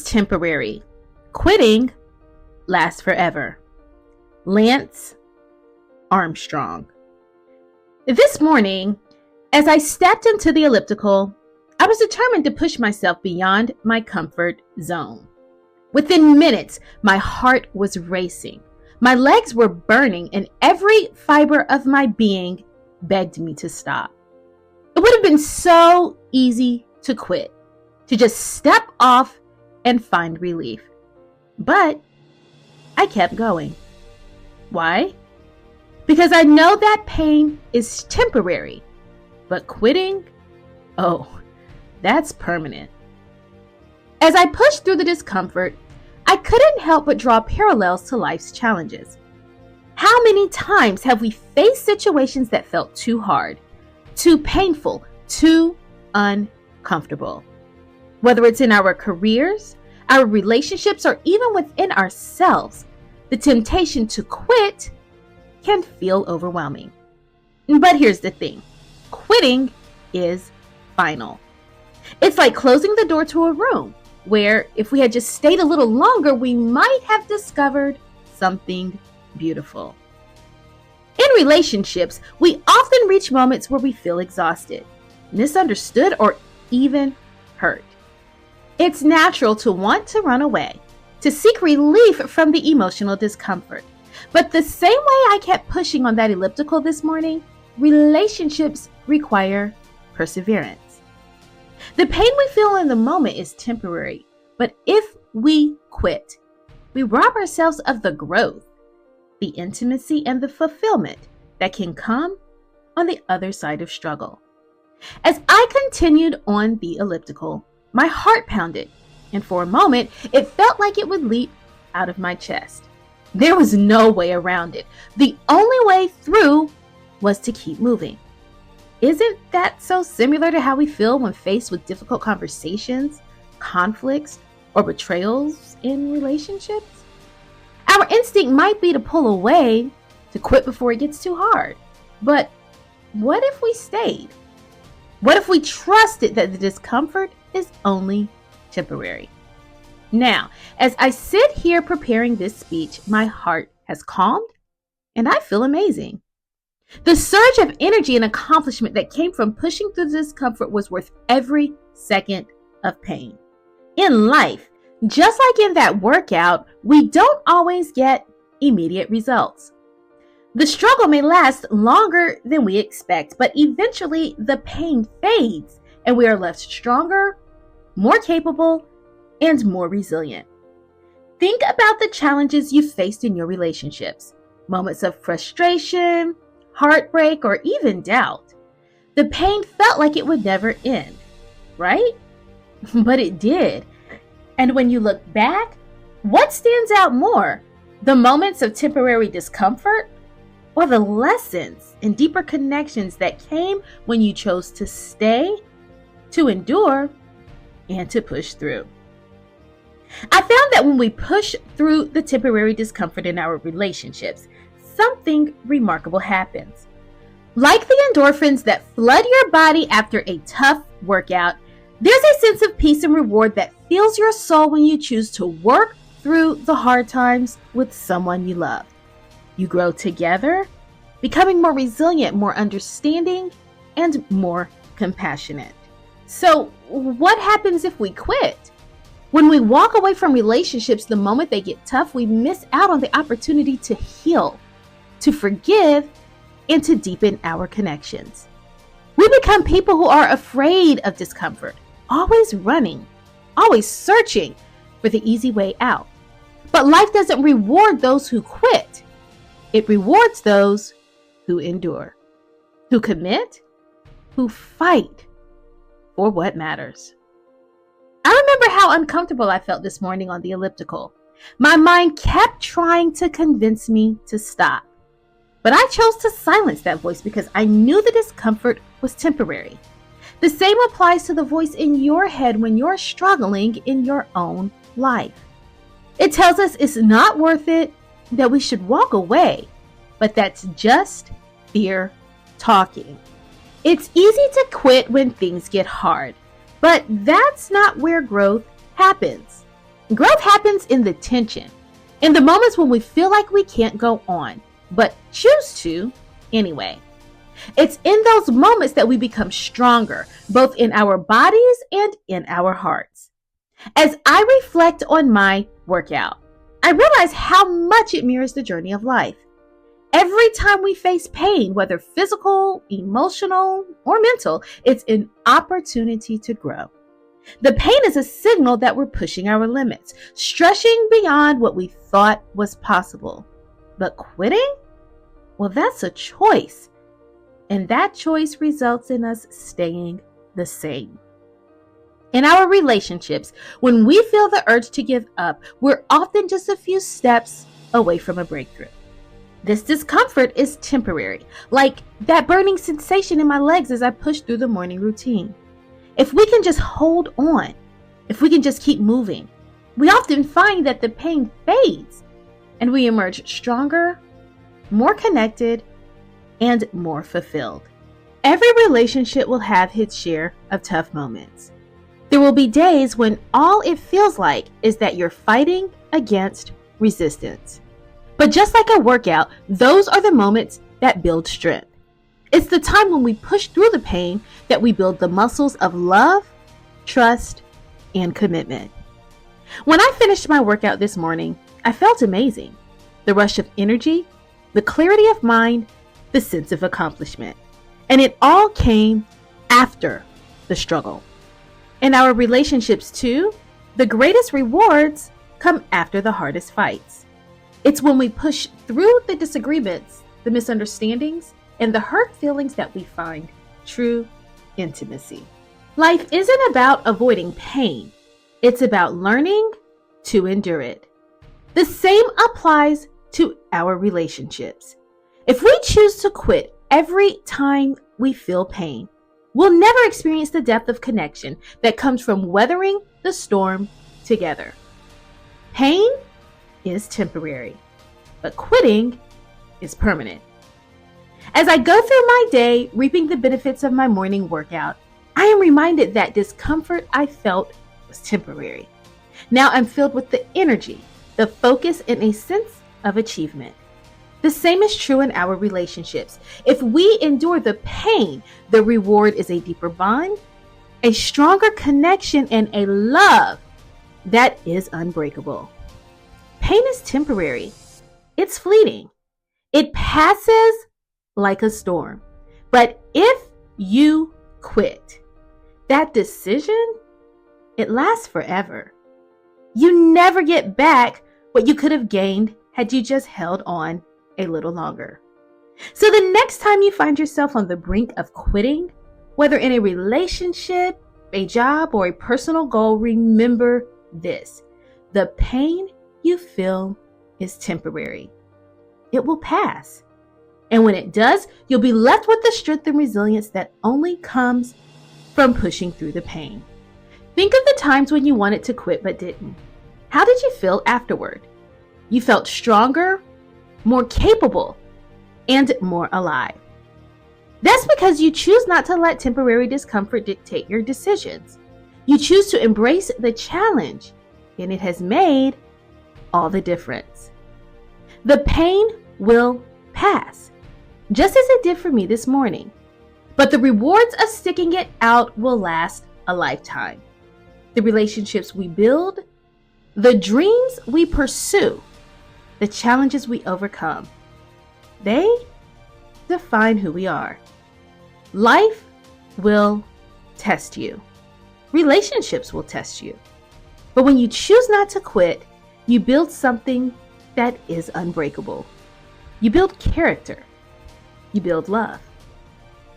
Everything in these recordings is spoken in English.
temporary. Quitting lasts forever. Lance Armstrong. This morning, as I stepped into the elliptical, I was determined to push myself beyond my comfort zone. Within minutes, my heart was racing. My legs were burning, and every fiber of my being begged me to stop. It would have been so easy to quit, to just step off and find relief. But I kept going. Why? Because I know that pain is temporary, but quitting, oh, that's permanent. As I pushed through the discomfort, I couldn't help but draw parallels to life's challenges. How many times have we faced situations that felt too hard, too painful, too uncomfortable? Whether it's in our careers, our relationships, or even within ourselves, the temptation to quit can feel overwhelming. But here's the thing, quitting is final. It's like closing the door to a room where if we had just stayed a little longer, we might have discovered something beautiful. In relationships, we often reach moments where we feel exhausted, misunderstood, or even hurt. It's natural to want to run away, to seek relief from the emotional discomfort. But the same way I kept pushing on that elliptical this morning, relationships require perseverance. The pain we feel in the moment is temporary, but if we quit, we rob ourselves of the growth, the intimacy, and the fulfillment that can come on the other side of struggle. As I continued on the elliptical, my heart pounded, and for a moment, it felt like it would leap out of my chest. There was no way around it. The only way through was to keep moving. Isn't that so similar to how we feel when faced with difficult conversations, conflicts, or betrayals in relationships? Our instinct might be to pull away, to quit before it gets too hard. But what if we stayed? What if we trusted that the discomfort is only temporary? Now, as I sit here preparing this speech, my heart has calmed and I feel amazing. The surge of energy and accomplishment that came from pushing through the discomfort was worth every second of pain. In life, just like in that workout, we don't always get immediate results. The struggle may last longer than we expect, but eventually the pain fades and we are left stronger, more capable, and more resilient. Think about the challenges you've faced in your relationships, moments of frustration, heartbreak, or even doubt. The pain felt like it would never end, right? But it did. And when you look back, what stands out more? The moments of temporary discomfort or the lessons and deeper connections that came when you chose to stay, to endure, and to push through? I found that when we push through the temporary discomfort in our relationships, something remarkable happens. Like the endorphins that flood your body after a tough workout, there's a sense of peace and reward that fills your soul when you choose to work through the hard times with someone you love. You grow together, becoming more resilient, more understanding, and more compassionate. So, what happens if we quit? When we walk away from relationships the moment they get tough, we miss out on the opportunity to heal, to forgive, and to deepen our connections. We become people who are afraid of discomfort, always running, always searching for the easy way out. But life doesn't reward those who quit. It rewards those who endure, who commit, who fight for what matters. I remember how uncomfortable I felt this morning on the elliptical. My mind kept trying to convince me to stop. But I chose to silence that voice because I knew the discomfort was temporary. The same applies to the voice in your head when you're struggling in your own life. It tells us it's not worth it, that we should walk away, but that's just fear talking. It's easy to quit when things get hard, but that's not where growth happens. Growth happens in the tension, in the moments when we feel like we can't go on, but choose to anyway. It's in those moments that we become stronger, both in our bodies and in our hearts. As I reflect on my workout, I realize how much it mirrors the journey of life. Every time we face pain, whether physical, emotional, or mental, it's an opportunity to grow. The pain is a signal that we're pushing our limits, stretching beyond what we thought was possible. But quitting? Well, that's a choice. And that choice results in us staying the same. In our relationships, when we feel the urge to give up, we're often just a few steps away from a breakthrough. This discomfort is temporary, like that burning sensation in my legs as I push through the morning routine. If we can just hold on, if we can just keep moving, we often find that the pain fades and we emerge stronger, more connected, and more fulfilled. Every relationship will have its share of tough moments. There will be days when all it feels like is that you're fighting against resistance. But just like a workout, those are the moments that build strength. It's the time when we push through the pain that we build the muscles of love, trust, and commitment. When I finished my workout this morning, I felt amazing. The rush of energy, the clarity of mind, the sense of accomplishment. And it all came after the struggle. In our relationships too, the greatest rewards come after the hardest fights. It's when we push through the disagreements, the misunderstandings, and the hurt feelings that we find true intimacy. Life isn't about avoiding pain. It's about learning to endure it. The same applies to our relationships. If we choose to quit every time we feel pain, we'll never experience the depth of connection that comes from weathering the storm together. Pain is temporary, but quitting is permanent. As I go through my day, reaping the benefits of my morning workout, I am reminded that discomfort I felt was temporary. Now I'm filled with the energy, the focus, and a sense of achievement. The same is true in our relationships. If we endure the pain, the reward is a deeper bond, a stronger connection, and a love that is unbreakable. Pain is temporary. It's fleeting. It passes like a storm. But if you quit, that decision, it lasts forever. You never get back what you could have gained had you just held on a little longer. So the next time you find yourself on the brink of quitting, whether in a relationship, a job, or a personal goal, remember this: the pain you feel is temporary. It will pass. And when it does, you'll be left with the strength and resilience that only comes from pushing through the pain. Think of the times when you wanted to quit but didn't. How did you feel afterward? You felt stronger, more capable, and more alive. That's because you choose not to let temporary discomfort dictate your decisions. You choose to embrace the challenge, and it has made all the difference. The pain will pass, just as it did for me this morning. But the rewards of sticking it out will last a lifetime. The relationships we build, the dreams we pursue, the challenges we overcome, they define who we are. Life will test you. Relationships will test you. But when you choose not to quit, you build something that is unbreakable. You build character. You build love.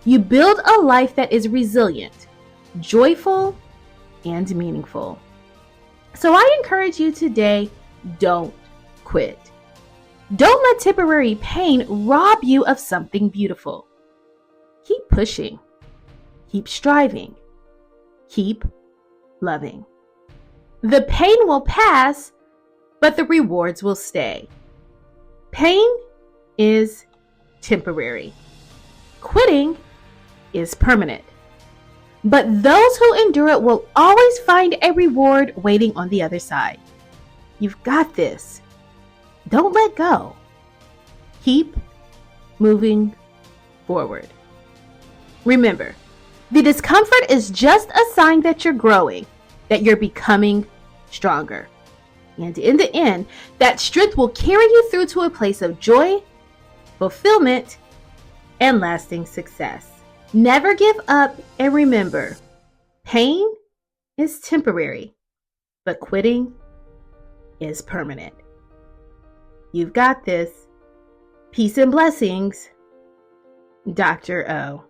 You build a life that is resilient, joyful, and meaningful. So I encourage you today, don't quit. Don't let temporary pain rob you of something beautiful. Keep pushing. Keep striving. Keep loving. The pain will pass, but the rewards will stay. Pain is temporary. Quitting is permanent. But those who endure it will always find a reward waiting on the other side. You've got this. Don't let go. Keep moving forward. Remember, the discomfort is just a sign that you're growing, that you're becoming stronger. And in the end, that strength will carry you through to a place of joy, fulfillment, and lasting success. Never give up, and remember, pain is temporary, but quitting is permanent. You've got this. Peace and blessings, Dr. O.